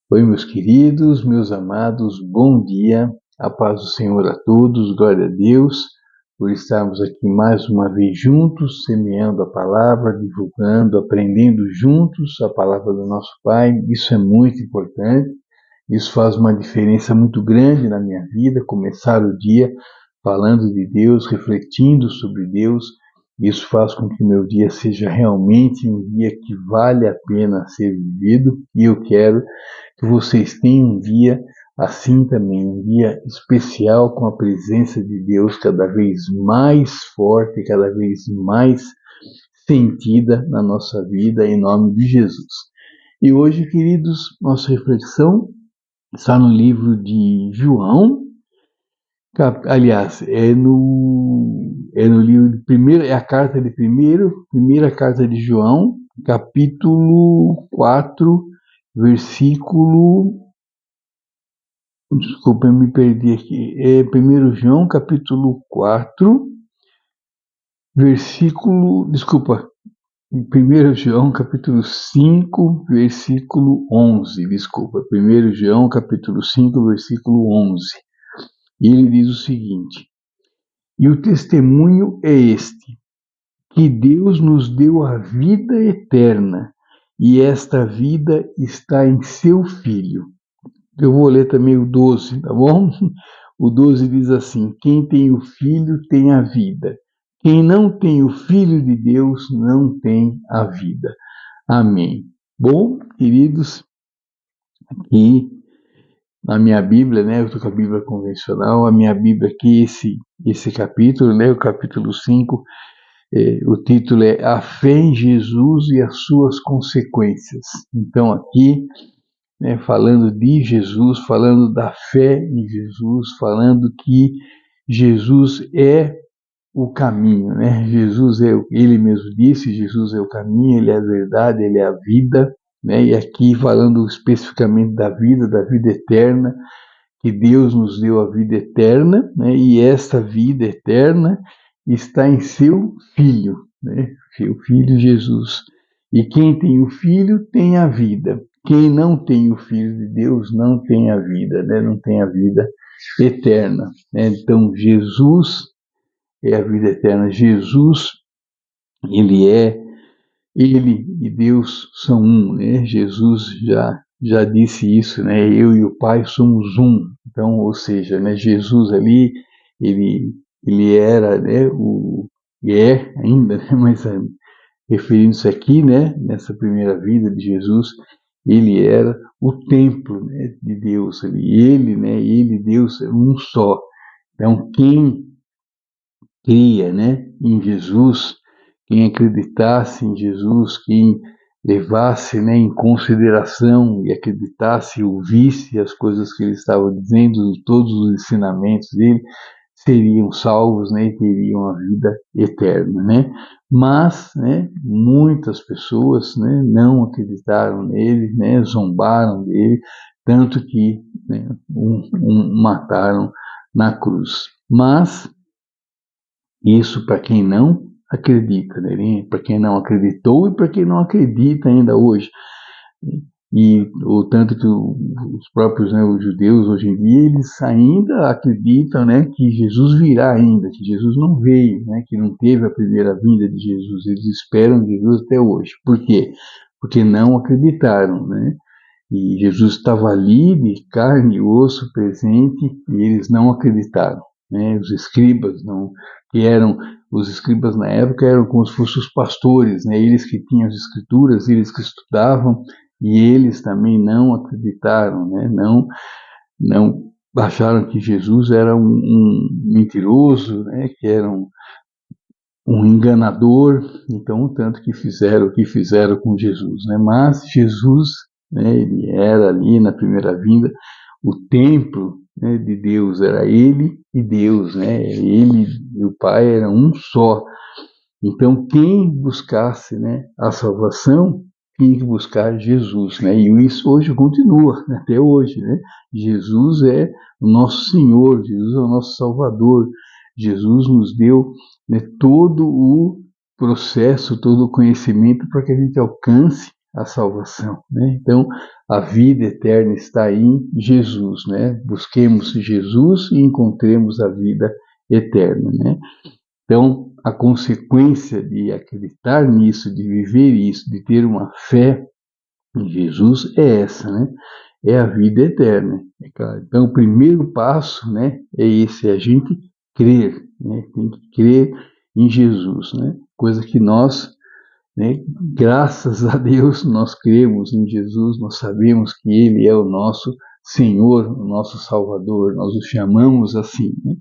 Oi, meus queridos, meus amados, bom dia, a paz do Senhor a todos, glória a Deus, por estarmos aqui mais uma vez juntos, semeando a palavra, divulgando, aprendendo juntos a palavra do nosso Pai. Isso é muito importante, isso faz uma diferença muito grande na minha vida, começar o dia falando de Deus, refletindo sobre Deus. Isso faz com que meu dia seja realmente um dia que vale a pena ser vivido, e eu quero que vocês tenham um dia assim também, um dia especial com a presença de Deus cada vez mais forte, cada vez mais sentida na nossa vida, em nome de Jesus. E hoje, queridos, nossa reflexão está no livro de João, aliás, é no livro de primeiro, é a carta de primeira carta de João, capítulo 4, versículo, desculpa, eu me perdi aqui, é 1 João, capítulo 4, versículo, desculpa, 1 João, capítulo 5, versículo 11, desculpa, 1 João, capítulo 5, versículo 11. E ele diz o seguinte: e o testemunho é este, que Deus nos deu a vida eterna, e esta vida está em seu Filho. Eu vou ler também o 12, tá bom? O 12 diz assim: quem tem o Filho tem a vida. Quem não tem o Filho de Deus não tem a vida. Amém. Bom, queridos, aqui na minha Bíblia, né, eu estou com a Bíblia convencional, a minha Bíblia aqui, esse capítulo, né, o capítulo 5, o título é A Fé em Jesus e as Suas Consequências. Então aqui, né, falando de Jesus, falando da fé em Jesus, falando que Jesus é o caminho, né? Jesus é, ele mesmo disse, Jesus é o caminho, ele é a verdade, ele é a vida, né? E aqui falando especificamente da vida eterna, que Deus nos deu a vida eterna, né? E esta vida eterna está em seu Filho, né? Seu Filho Jesus. E quem tem o Filho tem a vida. Quem não tem o Filho de Deus não tem a vida, né? Não tem a vida eterna, né? Então Jesus é a vida eterna. Jesus, ele e Deus são um, né? Jesus já disse isso, né? Eu e o Pai somos um. Então, ou seja, né? Jesus ali, ele era, né? E é ainda, né? Mas referindo-se aqui, né? Nessa primeira vida de Jesus, ele era o templo, né, de Deus. Ele, né? Ele e Deus é um só. Então, quem cria, né, em Jesus, quem acreditasse em Jesus, quem levasse, né, em consideração e acreditasse, ouvisse as coisas que ele estava dizendo, todos os ensinamentos dele, seriam salvos, né, e teriam a vida eterna, né? Mas, né, muitas pessoas, né, não acreditaram nele, né, zombaram dele, tanto que, né, mataram na cruz. Mas isso para quem não acredita, né? Para quem não acreditou e para quem não acredita ainda hoje. E o tanto que os próprios, né, os judeus hoje em dia, eles ainda acreditam, né, que Jesus virá ainda, que Jesus não veio, né, que não teve a primeira vinda de Jesus. Eles esperam Jesus até hoje. Por quê? Porque não acreditaram, né? E Jesus estava ali de carne e osso presente e eles não acreditaram, né? Os escribas não, que eram os escribas na época eram como se fossem os pastores, né? Eles que tinham as escrituras, eles que estudavam e eles também não acreditaram, né? Não acharam que Jesus era um mentiroso, né? Que era um enganador, então tanto que fizeram o que fizeram com Jesus, né? Mas Jesus, né, ele era ali na primeira vinda o templo, né, de Deus, era ele e Deus, né? Ele e o Pai eram um só. Então quem buscasse, né, a salvação tinha que buscar Jesus, né? E isso hoje continua, né, até hoje, né? Jesus é o nosso Senhor, Jesus é o nosso Salvador. Jesus nos deu, né, todo o processo, todo o conhecimento para que a gente alcance a salvação, né? Então, a vida eterna está em Jesus, né? Busquemos Jesus e encontremos a vida eterna, né? Então, a consequência de acreditar nisso, de viver isso, de ter uma fé em Jesus é essa, né? É a vida eterna, é claro. Então, o primeiro passo, né, é esse, é a gente crer, né? Tem que crer em Jesus, né? Coisa que nós, né, graças a Deus, nós cremos em Jesus, nós sabemos que Ele é o nosso Senhor, o nosso Salvador, nós o chamamos assim, né?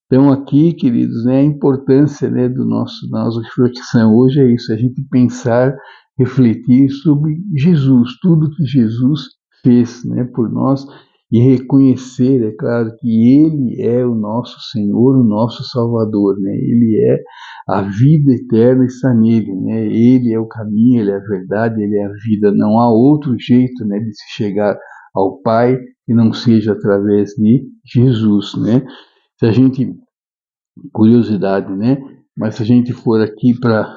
Então, aqui, queridos, né, a importância, né, da nossa reflexão hoje é isso, a gente pensar, refletir sobre Jesus, tudo que Jesus fez, né, por nós, e reconhecer, é claro, que Ele é o nosso Senhor, o nosso Salvador, né, Ele é a vida eterna está nele, né, Ele é o caminho, Ele é a verdade, Ele é a vida, não há outro jeito, né, de se chegar ao Pai que não seja através de Jesus, né. Se a gente, curiosidade, né? Mas se a gente for aqui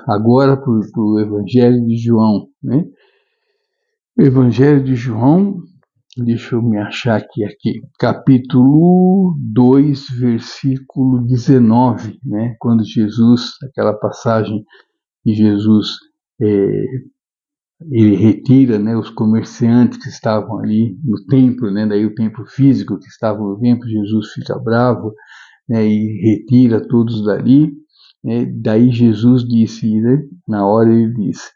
agora para o Evangelho de João, né? Evangelho de João, deixa eu me achar aqui, capítulo 2, versículo 19, né? Quando Jesus, aquela passagem que Jesus é, ele retira, né, os comerciantes que estavam ali no templo, né? Daí o templo físico que estava no templo, Jesus fica bravo, né, e retira todos dali, né, daí Jesus disse, né, na hora ele disse,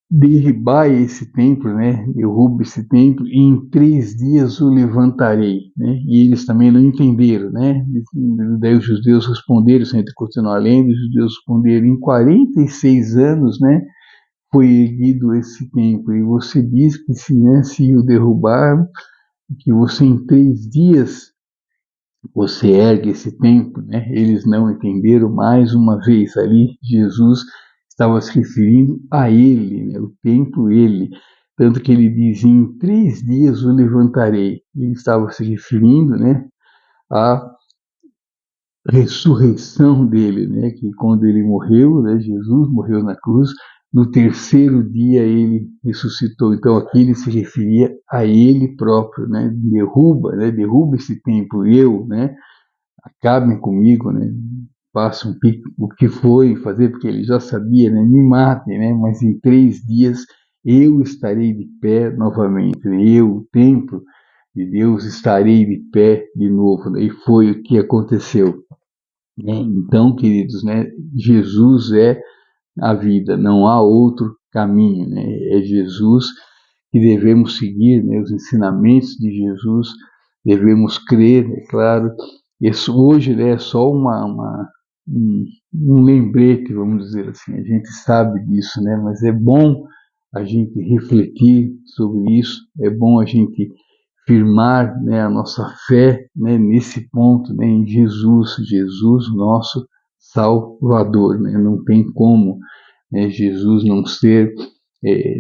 derribai esse templo, né, derruba esse templo e em 3 dias o levantarei, né, e eles também não entenderam, né, daí os judeus responderam, se a gente continuar lendo, os judeus responderam, em 46 anos, né, foi erguido esse templo, e você diz que se o derrubar, que você em 3 dias você ergue esse templo, né? Eles não entenderam mais uma vez ali Jesus estava se referindo a ele, né? O templo ele, tanto que ele dizia em 3 dias o levantarei. Ele estava se referindo, né, à ressurreição dele, né? Que quando ele morreu, né? Jesus morreu na cruz. No terceiro dia ele ressuscitou. Então aqui ele se referia a ele próprio, né? Derruba, né? Derruba esse templo, eu, né? Acabem comigo, né? Façam o que foi fazer, porque ele já sabia, né? Me matem, né? Mas em 3 dias eu estarei de pé novamente. Eu, o templo de Deus, estarei de pé de novo, né? E foi o que aconteceu, né? Então, queridos, né? Jesus é a vida, não há outro caminho, né? É Jesus que devemos seguir, né? Os ensinamentos de Jesus, devemos crer, é claro. Isso hoje, né, é só um lembrete, vamos dizer assim, a gente sabe disso, né? Mas é bom a gente refletir sobre isso, é bom a gente firmar, né, a nossa fé, né, nesse ponto, né, em Jesus, Jesus nosso Salvador, né? Não tem como, né, Jesus não ser,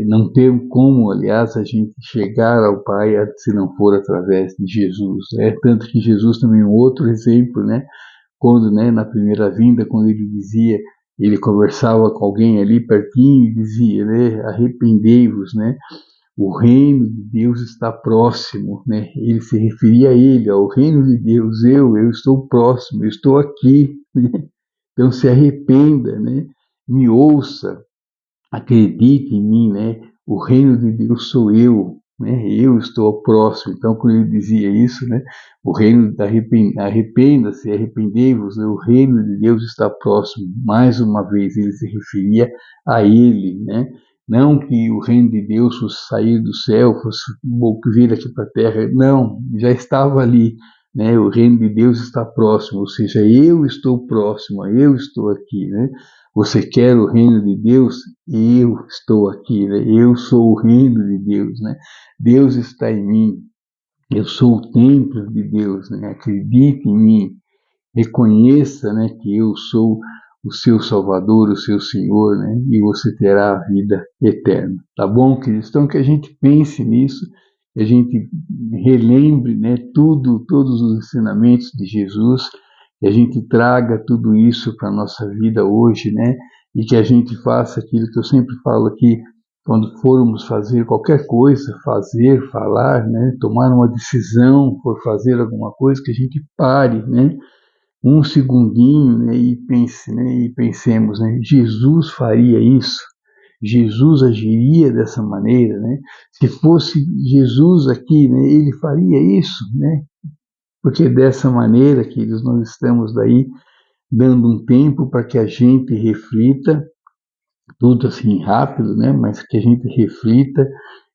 não ter como, aliás, a gente chegar ao Pai se não for através de Jesus. Tanto que Jesus também é um outro exemplo, né? Quando, né, na primeira vinda, quando ele dizia, ele conversava com alguém ali pertinho e dizia, né, arrependei-vos, né? O reino de Deus está próximo, né? Ele se referia a ele, ao reino de Deus. Eu estou próximo, eu estou aqui, né? Então se arrependa, né? Me ouça, acredite em mim, né? O reino de Deus sou eu, né? Eu estou próximo. Então, quando ele dizia isso, né? O reino da arrependa-se, arrependei-vos, né? O reino de Deus está próximo. Mais uma vez, ele se referia a ele, né? Não que o reino de Deus fosse sair do céu, fosse vir aqui para a terra. Não, já estava ali, né? O reino de Deus está próximo, ou seja, eu estou próximo, eu estou aqui, né? Você quer o reino de Deus? Eu estou aqui, né? Eu sou o reino de Deus, né? Deus está em mim. Eu sou o templo de Deus, né? Acredite em mim. Reconheça, né, que eu sou o seu Salvador, o seu Senhor, né? E você terá a vida eterna. Tá bom, queridos? Então que a gente pense nisso, que a gente relembre, né, todos os ensinamentos de Jesus, que a gente traga tudo isso para a nossa vida hoje, né? E que a gente faça aquilo que eu sempre falo aqui, quando formos fazer qualquer coisa, falar, né, tomar uma decisão, for fazer alguma coisa, que a gente pare, né, um segundinho, né, e pense, né, e pensemos, né, Jesus faria isso? Jesus agiria dessa maneira, né? Se fosse Jesus aqui, né, ele faria isso, né? Porque dessa maneira, queridos, nós estamos daí dando um tempo para que a gente reflita, tudo assim rápido, né? Mas que a gente reflita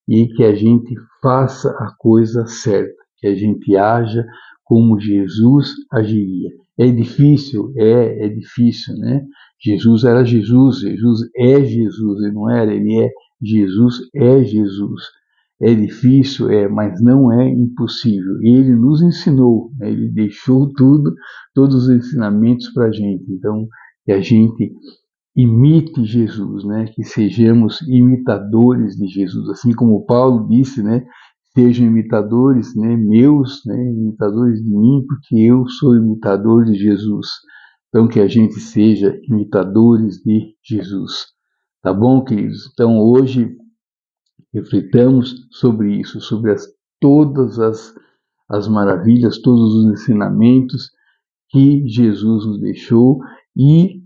e que a gente faça a coisa certa, que a gente haja como Jesus agiria. É difícil? É difícil, né? Jesus era Jesus, Jesus é Jesus, ele não era, ele é Jesus, é Jesus. É difícil, mas não é impossível. Ele nos ensinou, né? Ele deixou tudo, todos os ensinamentos para a gente. Então, que a gente imite Jesus, né? Que sejamos imitadores de Jesus, assim como Paulo disse, né? Sejam imitadores, né? Meus, né? Imitadores de mim, porque eu sou imitador de Jesus. Então que a gente seja imitadores de Jesus, tá bom, queridos? Então hoje reflitamos sobre isso, sobre todas as maravilhas, todos os ensinamentos que Jesus nos deixou e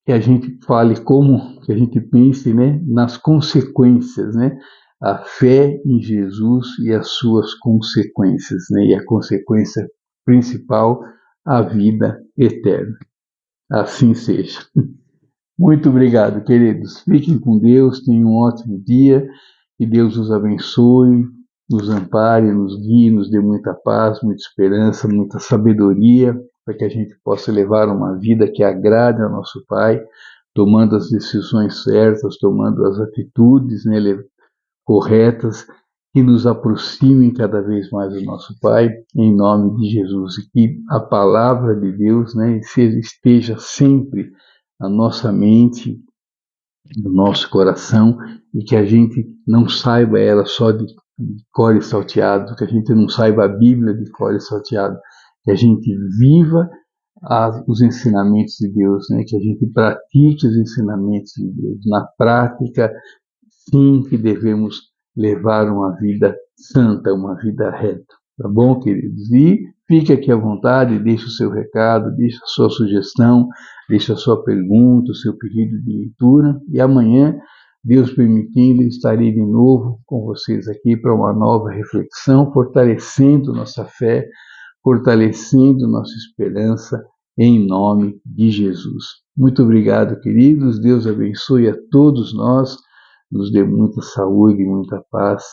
que a gente fale como, que a gente pense, né, nas consequências, né, a fé em Jesus e as suas consequências, né, e a consequência principal, a vida eterna. Assim seja. Muito obrigado, queridos. Fiquem com Deus, tenham um ótimo dia, que Deus os abençoe, nos ampare, nos guie, nos dê muita paz, muita esperança, muita sabedoria, para que a gente possa levar uma vida que agrade ao nosso Pai, tomando as decisões certas, tomando as atitudes, né, corretas, que nos aproximem cada vez mais do nosso Pai, em nome de Jesus. E que a palavra de Deus, né, esteja sempre na nossa mente, no nosso coração, e que a gente não saiba ela só de cor e salteado, que a gente não saiba a Bíblia de cor e salteado, que a gente viva os ensinamentos de Deus, né? Que a gente pratique os ensinamentos de Deus. Na prática, sim, que devemos levar uma vida santa, uma vida reta. Tá bom, queridos? E fique aqui à vontade, deixe o seu recado, deixe a sua sugestão, deixe a sua pergunta, o seu pedido de leitura. E amanhã, Deus permitindo, estarei de novo com vocês aqui para uma nova reflexão, fortalecendo nossa fé, fortalecendo nossa esperança, em nome de Jesus. Muito obrigado, queridos. Deus abençoe a todos nós, nos dê muita saúde, muita paz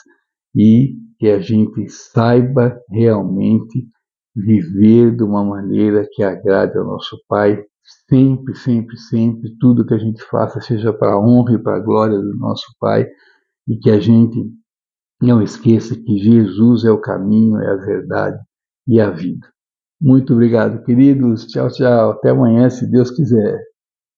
e que a gente saiba realmente viver de uma maneira que agrade ao nosso Pai. Sempre, sempre, sempre, tudo que a gente faça seja para a honra e para a glória do nosso Pai e que a gente não esqueça que Jesus é o caminho, é a verdade e a vida. Muito obrigado, queridos. Tchau, tchau. Até amanhã, se Deus quiser.